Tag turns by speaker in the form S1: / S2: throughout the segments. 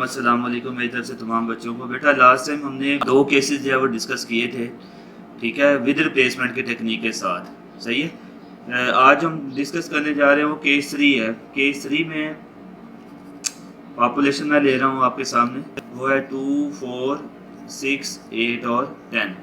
S1: अस्सलाम वालेकुम मेरी तरफ से तमाम बच्चों को। बेटा लास्ट टाइम हमने दो केसेस जो है वो डिस्कस किए थे, ठीक है, विद रिप्लेसमेंट की टेक्निक के साथ। सही है। आज हम डिस्कस करने जा रहे हैं वो केस 3 है। केस 3 में पॉपुलेशन मैं ले रहा हूँ आपके सामने, वो है 2, 4, 6, 8 और 10।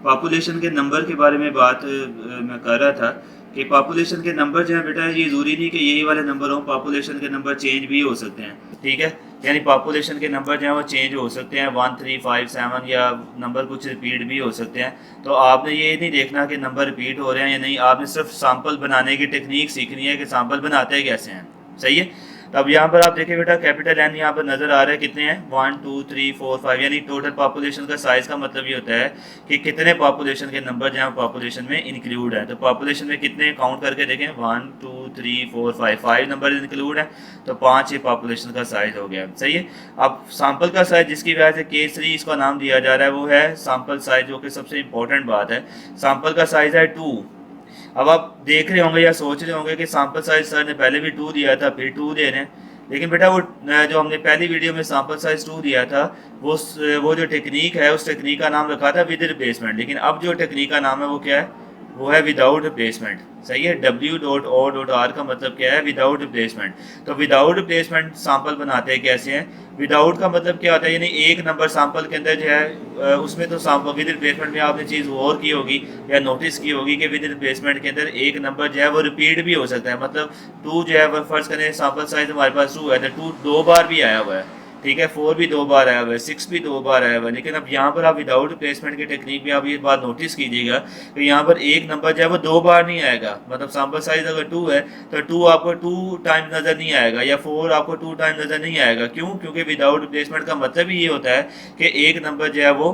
S1: पॉपुलेशन के नंबर के बारे में बात मैं कर रहा था कि पॉपुलेशन के नंबर जो है बेटा, ये ज़रूरी नहीं कि यही वाले नंबर हों, पॉपुलेशन के नंबर चेंज भी हो सकते हैं, ठीक है। यानी पॉपुलेशन के नंबर जो है वो चेंज हो सकते हैं, 1, 3, 5, 7 या नंबर कुछ रिपीट भी हो सकते हैं। तो आपने ये नहीं देखना कि नंबर रिपीट हो रहे हैं या नहीं, आपने सिर्फ सैंपल बनाने की टेक्निक सीखनी है कि सैंपल बनाते कैसे हैं। सही है। तो अब यहाँ पर आप देखिए बेटा, कैपिटल एन यहाँ पर नज़र आ रहा है, कितने हैं 1, 2, 3, 4, 5, यानी टोटल पॉपुलेशन का साइज़ का मतलब ये होता है कि कितने पॉपुलेशन के नंबर जहाँ पॉपुलेशन में इंक्लूड है। तो पॉपुलेशन में कितने काउंट करके देखें, 1, 2, 3, 4, 5 नंबर इंक्लूड है, तो 5 ये पॉपुलेशन का साइज़ हो गया। सही है। अब सैंपल का साइज़ जिसकी वजह से केस 3 इसका नाम दिया जा रहा है, वो है सैंपल साइज़, जो कि सबसे इंपॉर्टेंट बात है। सैंपल का साइज़ है 2। अब आप देख रहे होंगे या सोच रहे होंगे कि सैंपल साइज सर ने पहले भी 2 दिया था, फिर 2 दे रहे हैं, लेकिन बेटा वो जो हमने पहली वीडियो में सैंपल साइज 2 दिया था, वो जो टेक्निक है, उस टेक्निक का नाम रखा था विद रिप्लेसमेंट। लेकिन अब जो टेक्निक का नाम है वो क्या है, वो है विदाउट रिप्लेसमेंट। सही है। W.O.R का मतलब क्या है, विदाउट रिप्लेसमेंट। तो विदाउट रिप्लेसमेंट सैंपल बनाते हैं कैसे हैं। विदाउट का मतलब क्या होता है, यानी एक नंबर सैंपल के अंदर जो है उसमें तो सैंपल विद रिप्लेसमेंट में आपने चीज़ और की होगी या नोटिस की होगी कि विद रिप्लेसमेंट के अंदर एक नंबर जो है वो रिपीट भी हो सकता है। मतलब 2 जो है वो फर्ज करें सैंपल साइज हमारे पास 2 है, तो 2 2 बार भी आया हुआ है, ठीक है। 4 भी 2 बार आया हुआ है, 6 भी 2 बार आया हुआ है। लेकिन अब यहाँ पर आप विदाउट रिप्लेसमेंट की टेक्निक में आप ये बात नोटिस कीजिएगा कि यहाँ पर एक नंबर जो है वो 2 बार नहीं आएगा। मतलब सैंपल साइज अगर 2 है तो 2 आपको 2 टाइम नज़र नहीं आएगा, या 4 आपको 2 टाइम नज़र नहीं आएगा। क्यों? क्योंकि विदाउट रिप्लेसमेंट का मतलब ही ये होता है कि एक नंबर जो है वो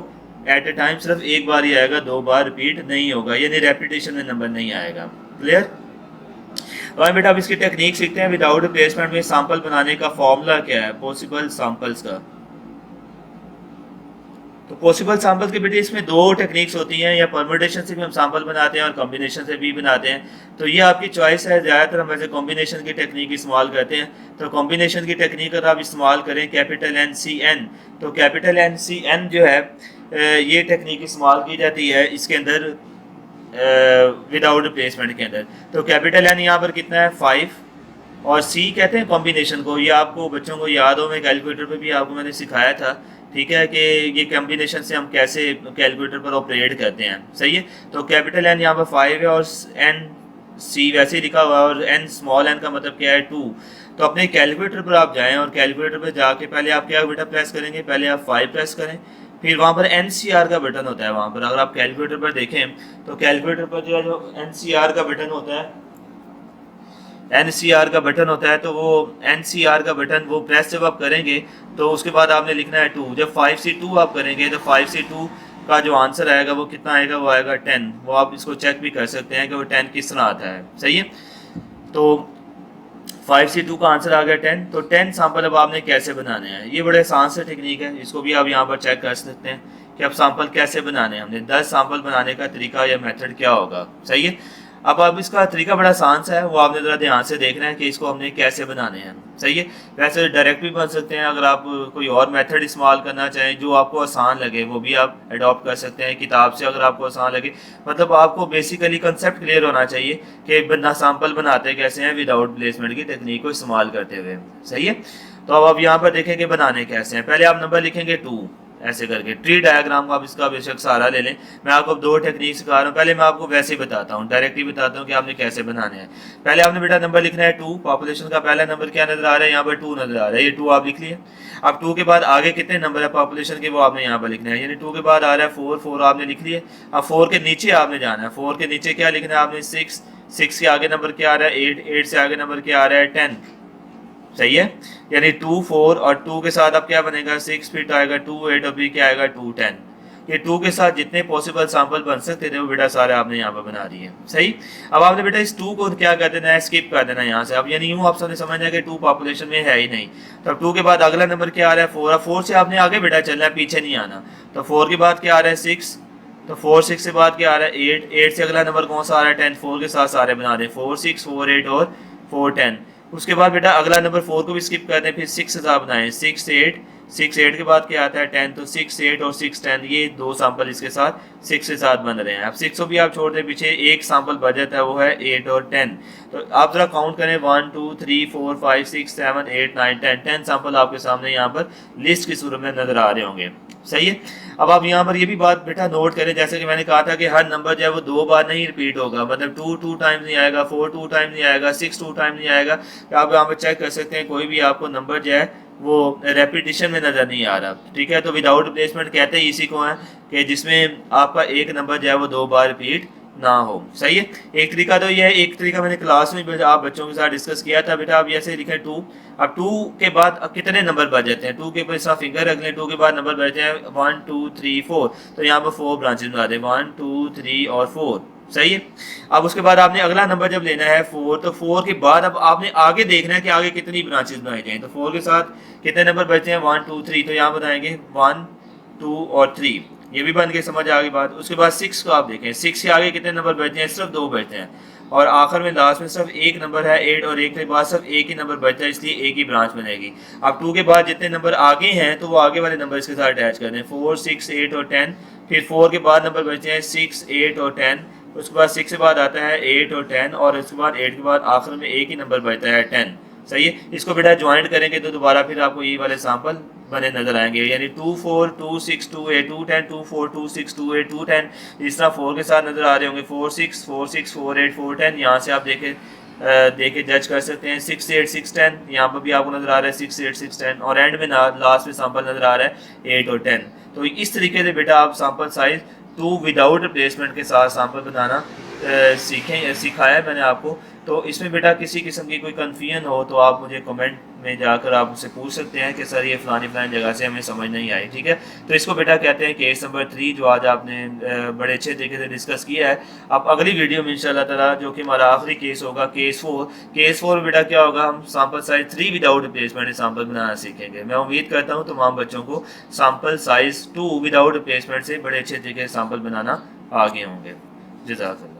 S1: एट ए टाइम सिर्फ एक बार ही आएगा, 2 बार रिपीट नहीं होगा, यानी रेपिटेशन में नंबर नहीं आएगा। क्लियर। और बेटा अब इसकी टेक्निक सीखते हैं। विदाउट रिप्लेसमेंट में सैंपल बनाने का फॉर्मूला क्या है पॉसिबल सैंपल्स का। तो पॉसिबल सैंपल्स के बेटे इसमें 2 टेक्निक्स होती हैं, या परम्यूटेशन से भी हम सैंपल बनाते हैं और कॉम्बिनेशन से भी बनाते हैं। तो ये आपकी चॉइस है। ज़्यादातर हम वैसे कॉम्बिनेशन की टेक्निक इस्तेमाल करते हैं। तो कॉम्बिनेशन की टेक्निक अगर आप इस्तेमाल करें कैपिटल एन सी एन, तो कैपिटल एन सी एन जो है ये टेक्निक इस्तेमाल की जाती है इसके अंदर विदाउट रिप्लेसमेंट के अंदर। तो कैपिटल एन यहाँ पर कितना है 5, और सी कहते हैं कॉम्बिनेशन को। ये आपको बच्चों को याद हो, मैं कैलकुलेटर पे भी आपको मैंने सिखाया था, ठीक है, कि ये कॉम्बिनेशन से हम कैसे कैलकुलेटर पर ऑपरेट करते हैं। सही है। तो कैपिटल एन यहाँ पर 5 है और एन सी वैसे ही लिखा हुआ है, और एन स्मॉल एन का मतलब क्या है 2। तो अपने कैलकुलेटर पर आप जाएं और कैलकुलेटर पर जाके पहले आप क्या बेटा प्रेस करेंगे, पहले आप 5 प्रेस करें, फिर वहाँ पर NCR का बटन होता है। वहाँ पर अगर आप कैलकुलेटर पर देखें तो कैलकुलेटर पर जो है जो NCR का बटन होता है, NCR का बटन होता है, तो वो NCR का बटन वो प्रेस जब आप करेंगे तो उसके बाद आपने लिखना है 2। जब 5 से 2 आप करेंगे तो 5 से 2 का जो आंसर आएगा वो कितना आएगा, वो आएगा 10। वो आप इसको चेक भी कर सकते हैं कि वो 10 किस तरह आता है। सही है। तो 5 से 2 का आंसर आ गया 10। तो 10 सैंपल अब आपने कैसे बनाने हैं, ये बड़े आसान से टेक्निक है, इसको भी आप यहाँ पर चेक कर सकते हैं कि अब सैंपल कैसे बनाने हैं। हमने 10 सैंपल बनाने का तरीका या मेथड क्या होगा। सही है। अब इसका तरीका बड़ा आसान सा है, वो आपने ज़रा ध्यान से देखना है कि इसको हमने कैसे बनाने हैं। सही है। वैसे डायरेक्ट भी बन सकते हैं, अगर आप कोई और मेथड इस्तेमाल करना चाहें जो आपको आसान लगे वो भी आप अडॉप्ट कर सकते हैं किताब से, अगर आपको आसान लगे। मतलब आपको बेसिकली कंसेप्ट क्लियर होना चाहिए कि बंदा सैंपल बनाते कैसे हैं विदाउट प्लेसमेंट की टेक्निक को इस्तेमाल करते हुए। सही है। तो अब आप यहाँ पर देखेंगे बनाने कैसे हैं। पहले आप नंबर लिखेंगे 2 ऐसे करके। ट्री डायग्राम को आप इसका बेशक सहारा ले लें, मैं आपको 2 टेक्निक सिखा रहा हूँ। पहले मैं आपको वैसे ही बताता हूँ, डायरेक्टली बताता हूँ कि आपने कैसे बनाने हैं। पहले आपने बेटा नंबर लिखना है 2। पॉपुलेशन का पहला नंबर क्या नजर आ रहा है, यहाँ पर 2 नजर आ रहा है, ये 2 आप लिख लिए। अब 2 के बाद आगे कितने नंबर है पॉपुलेशन के, वो आपने यहाँ पर लिखना है, यानी 2 के बाद आ रहा है 4, 4 आपने लिख लिए। अब 4 के नीचे आपने जाना है, 4 के नीचे क्या लिखना है आपने 6, 6 के आगे नंबर क्या आ रहा है 8, 8 से आगे नंबर क्या आ रहा है 10। सही है। यानी 2, 4 और 2 के साथ अब क्या बनेगा 6, फिर आएगा 2, 8 और फिर क्या आएगा 2, 10। ये 2 के साथ जितने पॉसिबल सैंपल बन सकते थे वो बेटा सारे आपने यहाँ पर बना दिए। सही। अब आपने बेटा इस 2 को क्या कर देना है, स्किप कर देना यहाँ से। अब यानी यूँ आप सबने समझना है कि 2 पॉपुलेशन में है ही नहीं। तो अब 2 के बाद अगला नंबर क्या आ रहा है 4। अब 4 से आपने आगे बेटा चलना है, पीछे नहीं आना। तो 4 के बाद क्या आ रहा है 6, तो 4, 6 के बाद क्या आ रहा है 8, 8 से अगला नंबर कौन सा आ रहा है 10। 4 के साथ सारे बना दें, 4, 6, 4, 8 और 4, 10। उसके बाद बेटा अगला नंबर 4 को भी स्किप कर दें, फिर 6 से आप बनाएं, 6, 8, 6 8 के बाद क्या आता है 10, तो 6 8 और 6 10 ये दो सैंपल इसके साथ 6 के साथ बन रहे हैं। अब 6 को भी आप छोड़ दें पीछे, एक सैंपल बच जाता है वो है 8 और 10। तो आप जरा काउंट करें 1 2 3 4 5 6 7 8 9 10 सैंपल आपके सामने यहाँ पर लिस्ट की सूरत में नजर आ रहे होंगे। सही है। अब आप यहाँ पर ये भी बात बेटा नोट करें, जैसे कि मैंने कहा था कि हर नंबर जो है वो दो बार नहीं रिपीट होगा, मतलब 2 2 टाइम्स नहीं आएगा, 4 2 टाइम्स नहीं आएगा, 6 2 टाइम नहीं आएगा। आप यहाँ पर चेक कर सकते हैं, कोई भी आपको नंबर जो है वो रेपिटेशन में नजर नहीं आ रहा। ठीक है, तो विदाउट रिप्लेसमेंट कहते हैं इसी को है कि जिसमें आपका एक नंबर जो है वो दो बार रिपीट ना हो। सही है। एक तरीका तो ये है, एक तरीका मैंने क्लास में आप बच्चों के साथ डिस्कस किया था बेटा। आप ऐसे लिखें 2, अब 2 के बाद अब कितने नंबर बच जाते हैं, 2 के बाद फिंगर रख लें, 2 के बाद नंबर बचते हैं 1 2 3 4, तो यहाँ पर 4 ब्रांचेस बना दें 1 2 3 और 4। सही है। अब उसके बाद आपने अगला नंबर जब लेना है 4, तो 4 के बाद अब आपने आगे देखना है कि आगे कितनी ब्रांचेस बनाई जाएं। तो 4 के साथ कितने नंबर बचते हैं 1 2 3, तो यहाँ बताएंगे 1 2 और 3, ये भी बन के समझ आ गई बात। उसके बाद 6 को आप देखें, 6 के आगे कितने नंबर बचते हैं, सिर्फ 2 बचते हैं, और आखिर में लास्ट में सिर्फ एक नंबर है 8, और 1 के बाद सिर्फ एक ही नंबर बचता है, इसलिए एक ही ब्रांच बनेगी। अब 2 के बाद जितने नंबर आगे हैं तो वो आगे वाले नंबर इसके साथ अटैच कर दें, 4 6 8 और 10। फिर 4 के बाद नंबर बचते हैं 6 8 और 10, उसके बाद 6 के बाद आता है 8 और 10, और उसके बाद 8 के बाद आखिर में एक ही नंबर बचता है 10। सही है। इसको बेटा ज्वाइंट करेंगे तो दोबारा फिर आपको ये वाले सैंपल बने नजर आएंगे, यानी 2 4 2 6 2 8 2 10 2 4 2 6 2 8 2 10। इस तरह 4 के साथ नजर आ रहे होंगे 4 6 4 6 4 8 4 10। यहाँ से आप देखे जज कर सकते हैं 6 8 6 10, यहाँ पर भी आपको नजर आ रहा है 6 8 6 10, और एंड में लास्ट में सैंपल नजर आ रहा है 8 और 10। तो इस तरीके से बेटा आप सैंपल साइज 2 विदाउट रिप्लेसमेंट के साथ सैंपल बनाना सिखाया मैंने आपको। तो इसमें बेटा किसी किस्म की कोई कन्फ्यूजन हो तो आप मुझे कमेंट में जाकर आप मुझसे पूछ सकते हैं कि सर ये फलानी जगह से हमें समझ नहीं आई। ठीक है, तो इसको बेटा कहते हैं केस नंबर 3, जो आज आपने बड़े अच्छे तरीके से डिस्कस किया है। अब अगली वीडियो में इंशाल्लाह ताला, जो कि हमारा आखिरी केस होगा, केस 4 में बेटा क्या होगा, हम sample size 3 without replacement sample बनाना सीखेंगे। मैं उम्मीद करता हूँ तमाम बच्चों को सैंपल साइज 2 विदाउट रिप्लेसमेंट से बड़े अच्छे तरीके से सैंपल बनाना आ गए होंगे। जज़ाकल्लाह।